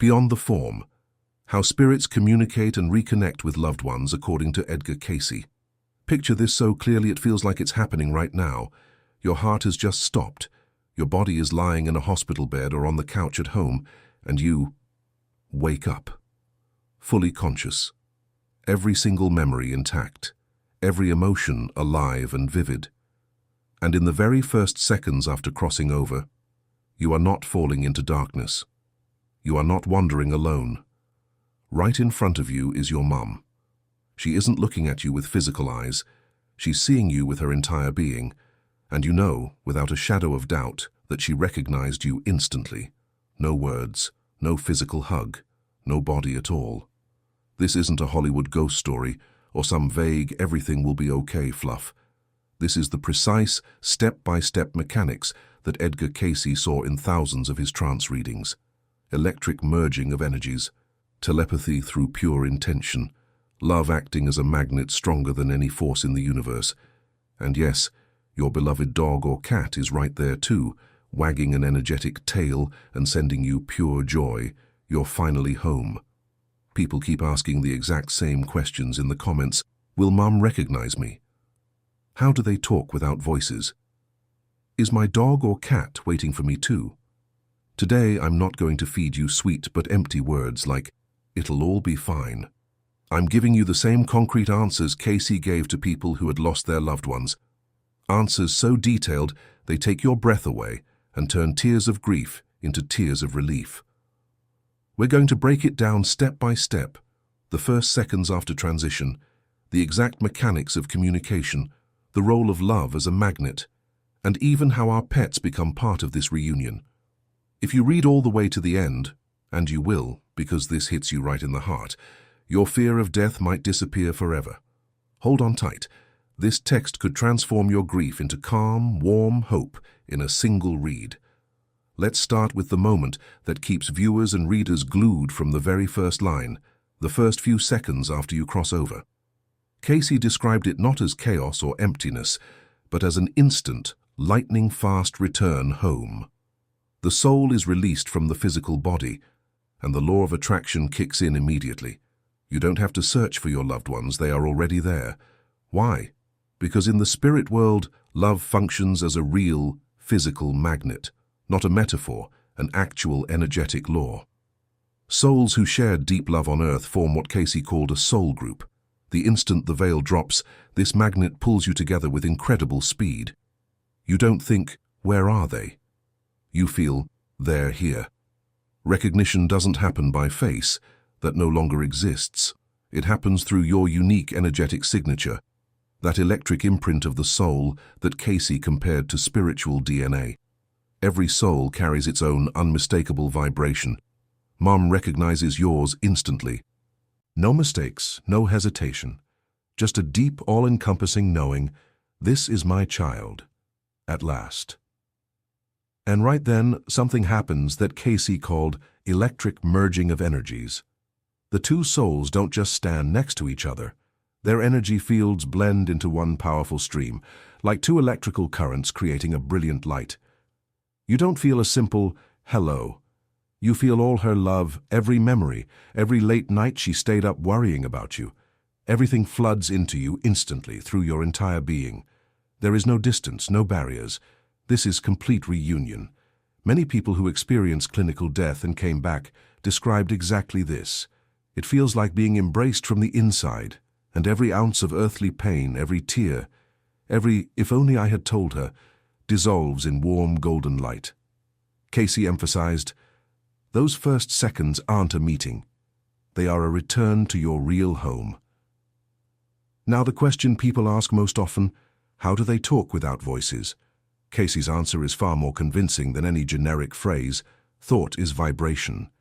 Beyond the form, how spirits communicate and reconnect with loved ones according to Edgar Cayce. Picture this so clearly it feels like it's happening right now. Your heart has just stopped. Your body is lying in a hospital bed or on the couch at home, and you wake up, fully conscious. Every single memory intact, every emotion alive and vivid. And in the very first seconds after crossing over, you are not falling into darkness. You are not wandering alone. Right in front of you is your mum. She isn't looking at you with physical eyes. She's seeing you with her entire being, and you know, without a shadow of doubt, that she recognized you instantly. No words, no physical hug, no body at all. This isn't a Hollywood ghost story or some vague everything will be okay fluff. This is the precise, step-by-step mechanics that Edgar Cayce saw in thousands of his trance readings. Electric merging of energies, telepathy through pure intention, love acting as a magnet stronger than any force in the universe. And yes, your beloved dog or cat is right there too, wagging an energetic tail and sending you pure joy. You're finally home. People keep asking the exact same questions in the comments. Will Mum recognize me? How do they talk without voices? Is my dog or cat waiting for me too? Today I'm not going to feed you sweet but empty words like, "It'll all be fine." I'm giving you the same concrete answers Cayce gave to people who had lost their loved ones. Answers so detailed they take your breath away and turn tears of grief into tears of relief. We're going to break it down step by step, the first seconds after transition, the exact mechanics of communication, the role of love as a magnet, and even how our pets become part of this reunion. If you read all the way to the end, and you will, because this hits you right in the heart, your fear of death might disappear forever. Hold on tight. This text could transform your grief into calm, warm hope in a single read. Let's start with the moment that keeps viewers and readers glued from the very first line, the first few seconds after you cross over. Cayce described it not as chaos or emptiness, but as an instant, lightning-fast return home. The soul is released from the physical body, and the law of attraction kicks in immediately. You don't have to search for your loved ones, they are already there. Why? Because in the spirit world, love functions as a real, physical magnet, not a metaphor, an actual energetic law. Souls who shared deep love on earth form what Cayce called a soul group. The instant the veil drops, this magnet pulls you together with incredible speed. You don't think, "Where are they?" You feel, "They're here." Recognition doesn't happen by face, that no longer exists. It happens through your unique energetic signature, that electric imprint of the soul that Cayce compared to spiritual DNA. Every soul carries its own unmistakable vibration. Mum recognizes yours instantly. No mistakes, no hesitation. Just a deep, all-encompassing knowing, this is my child, at last. And right then, something happens that Cayce called electric merging of energies. The two souls don't just stand next to each other. Their energy fields blend into one powerful stream, like two electrical currents creating a brilliant light. You don't feel a simple hello. You feel all her love, every memory, every late night she stayed up worrying about you. Everything floods into you instantly through your entire being. There is no distance, no barriers. This is complete reunion. Many people who experienced clinical death and came back described exactly this. It feels like being embraced from the inside, and every ounce of earthly pain, every tear, every "if only I had told her," dissolves in warm golden light. Cayce emphasized, those first seconds aren't a meeting. They are a return to your real home. Now the question people ask most often, how do they talk without voices? Cayce's answer is far more convincing than any generic phrase. Thought is vibration.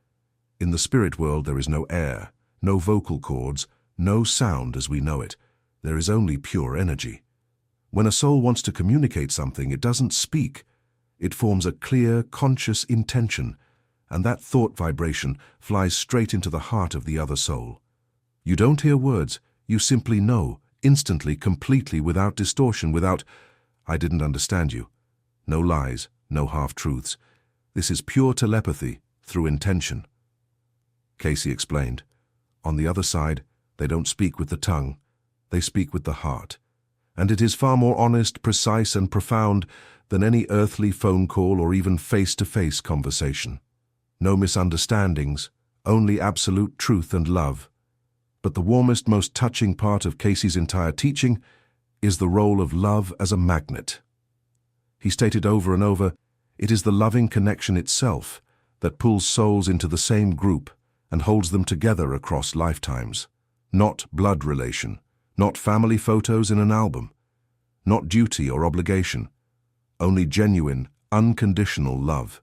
In the spirit world there is no air, no vocal cords, no sound as we know it. There is only pure energy. When a soul wants to communicate something, it doesn't speak. It forms a clear, conscious intention, and that thought vibration flies straight into the heart of the other soul. You don't hear words, you simply know, instantly, completely, without distortion, without, "I didn't understand you." No lies, no half-truths. This is pure telepathy through intention. Cayce explained. On the other side, they don't speak with the tongue, they speak with the heart. And it is far more honest, precise, and profound than any earthly phone call or even face-to-face conversation. No misunderstandings, only absolute truth and love. But the warmest, most touching part of Cayce's entire teaching is the role of love as a magnet. He stated over and over, it is the loving connection itself that pulls souls into the same group and holds them together across lifetimes. Not blood relation, not family photos in an album, not duty or obligation, only genuine, unconditional love.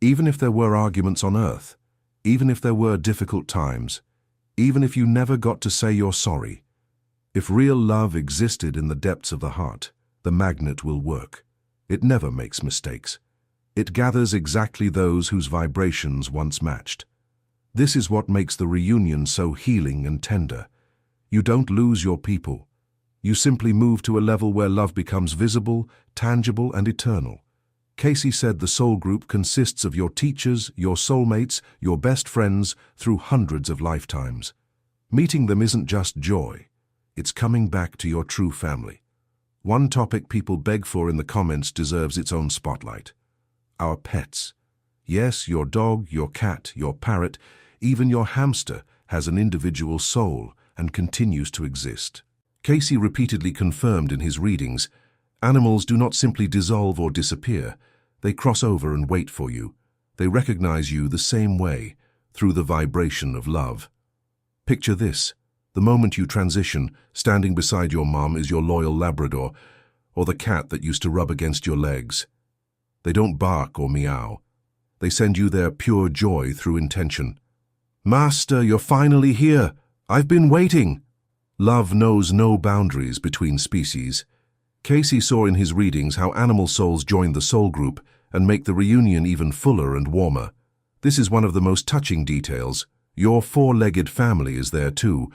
Even if there were arguments on earth, even if there were difficult times, even if you never got to say you're sorry, if real love existed in the depths of the heart, the magnet will work. It never makes mistakes. It gathers exactly those whose vibrations once matched. This is what makes the reunion so healing and tender. You don't lose your people. You simply move to a level where love becomes visible, tangible, and eternal. Cayce said the soul group consists of your teachers, your soulmates, your best friends through hundreds of lifetimes. Meeting them isn't just joy. It's coming back to your true family. One topic people beg for in the comments deserves its own spotlight. Our pets. Yes, your dog, your cat, your parrot, even your hamster has an individual soul and continues to exist. Cayce repeatedly confirmed in his readings, animals do not simply dissolve or disappear. They cross over and wait for you. They recognize you the same way, through the vibration of love. Picture this. The moment you transition, standing beside your mom is your loyal Labrador, or the cat that used to rub against your legs. They don't bark or meow. They send you their pure joy through intention. Master, you're finally here. I've been waiting. Love knows no boundaries between species. Cayce saw in his readings how animal souls join the soul group and make the reunion even fuller and warmer. This is one of the most touching details. Your four-legged family is there too.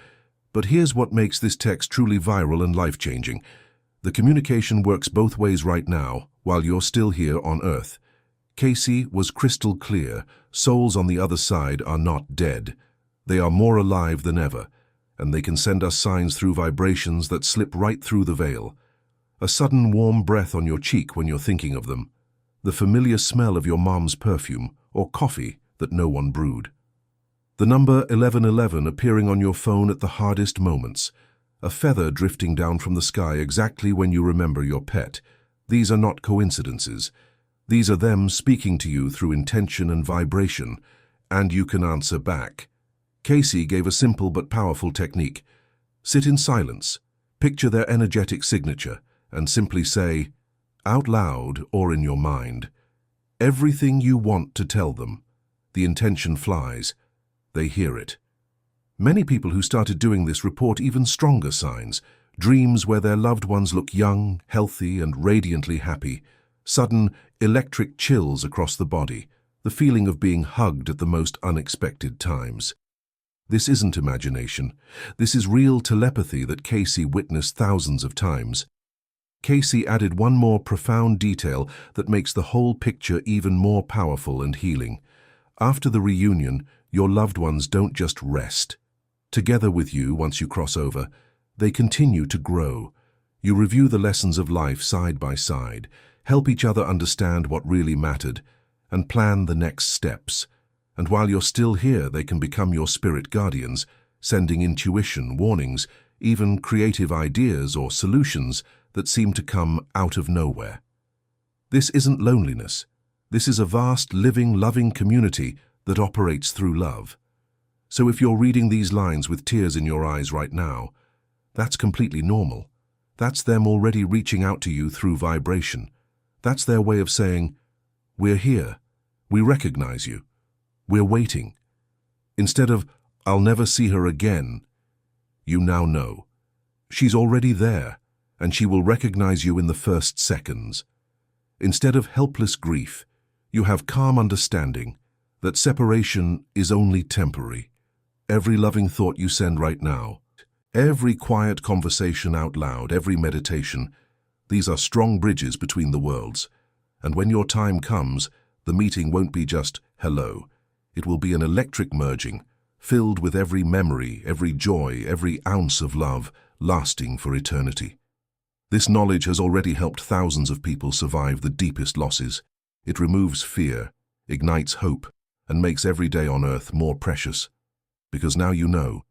But here's what makes this text truly viral and life-changing. The communication works both ways right now, while you're still here on Earth. Cayce was crystal clear. Souls on the other side are not dead. They are more alive than ever, and they can send us signs through vibrations that slip right through the veil. A sudden warm breath on your cheek when you're thinking of them. The familiar smell of your mom's perfume, or coffee that no one brewed. The number 1111 appearing on your phone at the hardest moments. A feather drifting down from the sky exactly when you remember your pet. These are not coincidences. These are them speaking to you through intention and vibration, and you can answer back. Cayce gave a simple but powerful technique. Sit in silence, picture their energetic signature, and simply say, out loud or in your mind, everything you want to tell them. The intention flies. They hear it. Many people who started doing this report even stronger signs. Dreams where their loved ones look young, healthy, and radiantly happy. Sudden, electric chills across the body. The feeling of being hugged at the most unexpected times. This isn't imagination. This is real telepathy that Cayce witnessed thousands of times. Cayce added one more profound detail that makes the whole picture even more powerful and healing. After the reunion, your loved ones don't just rest. Together with you, once you cross over, they continue to grow. You review the lessons of life side by side, help each other understand what really mattered, and plan the next steps. And while you're still here, they can become your spirit guardians, sending intuition, warnings, even creative ideas or solutions that seem to come out of nowhere. This isn't loneliness. This is a vast, living, loving community that operates through love. So if you're reading these lines with tears in your eyes right now, that's completely normal. That's them already reaching out to you through vibration. That's their way of saying, we're here, we recognize you, we're waiting. Instead of, I'll never see her again, you now know. She's already there, and she will recognize you in the first seconds. Instead of helpless grief, you have calm understanding that separation is only temporary. Every loving thought you send right now, every quiet conversation out loud, every meditation, these are strong bridges between the worlds. And when your time comes, the meeting won't be just hello. It will be an electric merging, filled with every memory, every joy, every ounce of love, lasting for eternity. This knowledge has already helped thousands of people survive the deepest losses. It removes fear, ignites hope, and makes every day on earth more precious. Because now you know,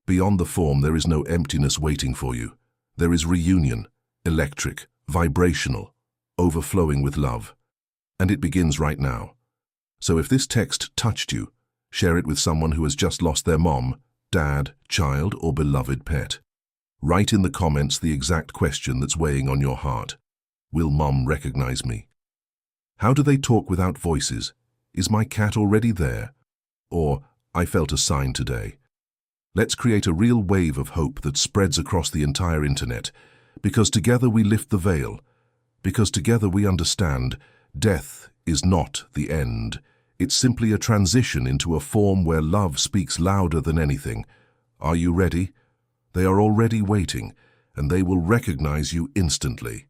beyond the form there is no emptiness waiting for you. There is reunion, electric, vibrational, overflowing with love. And it begins right now. So if this text touched you, share it with someone who has just lost their mom, dad, child, or beloved pet. Write in the comments the exact question that's weighing on your heart. Will Mom recognize me? How do they talk without voices? Is my cat already there? Or, I felt a sign today. Let's create a real wave of hope that spreads across the entire internet, because together we lift the veil, because together we understand death is not the end. It's simply a transition into a form where love speaks louder than anything. Are you ready? They are already waiting, and they will recognize you instantly.